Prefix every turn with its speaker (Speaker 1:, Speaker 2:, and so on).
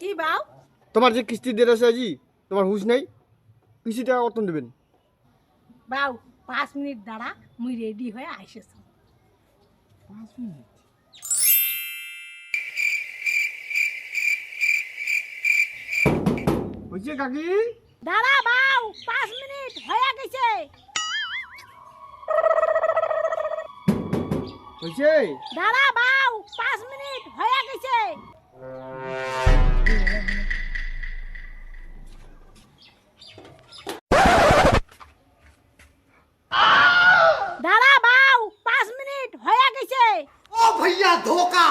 Speaker 1: কি বাউ?
Speaker 2: তোমার যে কিস্তি দিয়ে আছে আজি তোমার হুঁশ নাই, কিস্তি টাকা কত দেবেন?
Speaker 1: বাউ 5 মিনিট দাঁড়া, মুই রেডি হয়ে আইসেছি।
Speaker 2: 5 মিনিট হইছে কাকি?
Speaker 1: দাঁড়া বাউ, 5 মিনিট হয়ে গেছে।
Speaker 2: হইছে?
Speaker 1: দাঁড়া বাউ, 5 মিনিট হয়ে গেছে। দাঁড়া বাউ, 5 মিনিট হয়ে গেছে।
Speaker 3: ओ भैया धोखा